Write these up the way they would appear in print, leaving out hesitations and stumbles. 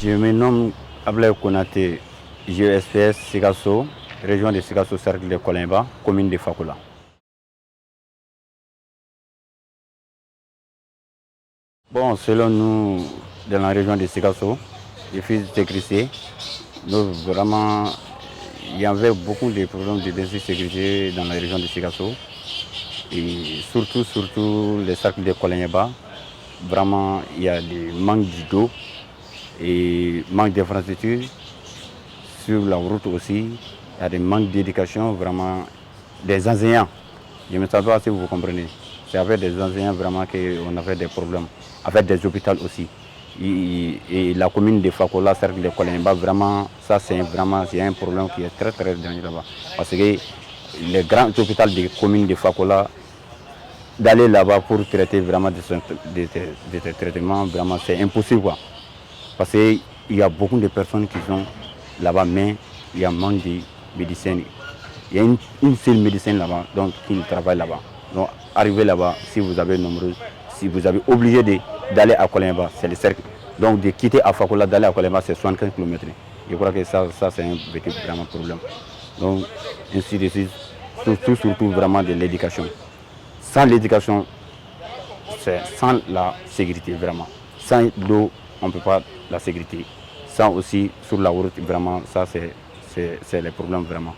Je me nomme Ablaye Konaté, GESPS Sikasso, région de Sikasso, cercle de Kolimba, commune de Fakola. Bon, selon nous, dans la région de Sikasso, les fils de sécurité, vraiment, il y avait beaucoup de problèmes de sécurité dans la région de Sikasso. Et surtout les cercles de Kolimba. Vraiment, il y a des manques d'eau et manque d'infrastructures. Sur la route aussi, il y a des manques d'éducation, vraiment, des enseignants. Je ne sais pas si vous comprenez. C'est avec des enseignants vraiment qu'on avait des problèmes, avec des hôpitaux aussi. Et la commune de Fakola, cercle de Kolimba, vraiment, ça c'est un problème qui est très dangereux là-bas. Parce que les grands hôpitaux de la commune de Fakola, d'aller là-bas pour traiter vraiment des traitements, vraiment c'est impossible quoi. Parce qu'il y a beaucoup de personnes qui sont là-bas, mais il y a manque de médecins. Il y a une seule médecin là-bas donc, qui travaille là-bas. Donc arriver là-bas, si vous avez nombreux, si vous avez obligé d'aller à Kolimba, c'est le cercle. Donc de quitter à Fakola, d'aller à Kolimba, c'est 75 km. Je crois que ça c'est un petit vraiment problème. Donc ainsi de suite, surtout vraiment de l'éducation. Sans l'éducation, c'est sans la sécurité vraiment. Sans l'eau, on ne peut pas la sécurité. Sans aussi sur la route, vraiment, ça c'est le problème vraiment.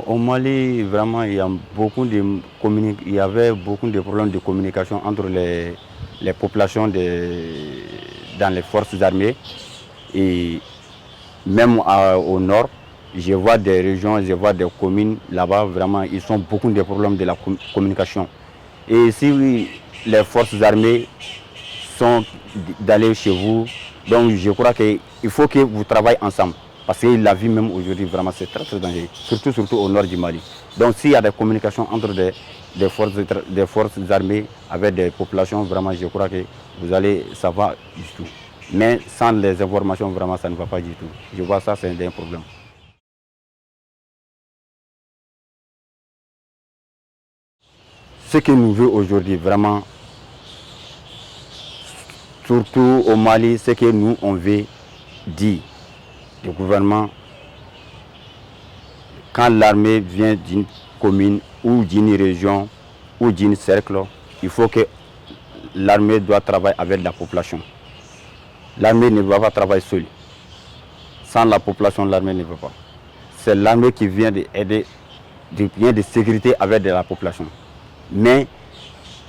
Au Mali, vraiment, il y avait beaucoup de problèmes de communication entre les populations dans les forces armées. Et même au nord, je vois des régions, je vois des communes là-bas, vraiment, ils ont beaucoup de problèmes de la communication. Et si les forces armées sont d'aller chez vous, donc je crois qu'il faut que vous travaillez ensemble. Parce que la vie même aujourd'hui, vraiment, c'est très dangereux, surtout au nord du Mali. Donc s'il y a des communications entre des forces armées avec des populations, vraiment, je crois que vous allez savoir du tout. Mais sans les informations, vraiment, ça ne va pas du tout. Je vois ça, c'est un problème. Ce que nous voulons aujourd'hui, vraiment, surtout au Mali, ce que nous, on veut dire, le gouvernement, quand l'armée vient d'une commune ou d'une région ou d'un cercle, il faut que l'armée doit travailler avec la population. L'armée ne va pas travailler seule. Sans la population, l'armée ne va pas. C'est l'armée qui vient d'aider, vient de sécurité avec de la population. Mais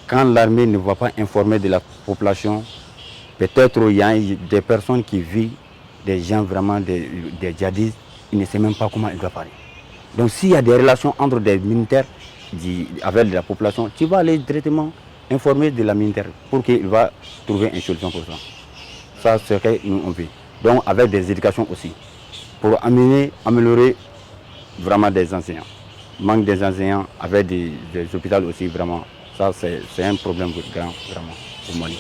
quand l'armée ne va pas informer de la population, peut-être il y a des personnes qui vivent, des gens vraiment, des djihadistes, ils ne savent même pas comment ils doivent parler. Donc s'il y a des relations entre des militaires avec la population, tu vas aller directement informer de la militaire pour qu'il va trouver une solution pour ça. Ça, c'est ce que nous on veut. Donc avec des éducations aussi, pour améliorer vraiment des enseignants. Manque des enseignants avec des hôpitaux aussi, vraiment. Ça, c'est un problème grand, vraiment, au Mali.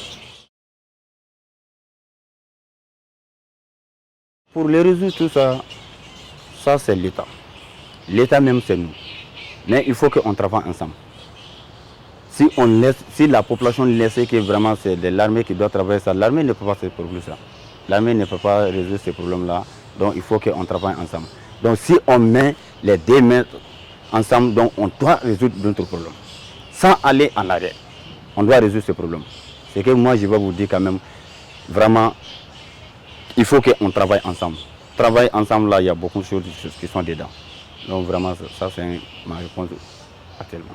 Pour les résoudre tout ça, ça c'est l'État. L'État même c'est nous. Mais il faut qu'on travaille ensemble. Si la population laisse que vraiment c'est de l'armée qui doit travailler ça, l'armée ne peut pas faire problème ça. L'armée ne peut pas résoudre ces problèmes-là. Donc il faut qu'on travaille ensemble. Donc si on met les deux mains ensemble, donc on doit résoudre notre problème. Sans aller en arrière. On doit résoudre ce problème. C'est que moi je vais vous dire quand même, vraiment, il faut qu'on travaille ensemble. Travailler ensemble, là, il y a beaucoup de choses qui sont dedans. Donc vraiment, ça c'est ma réponse actuellement.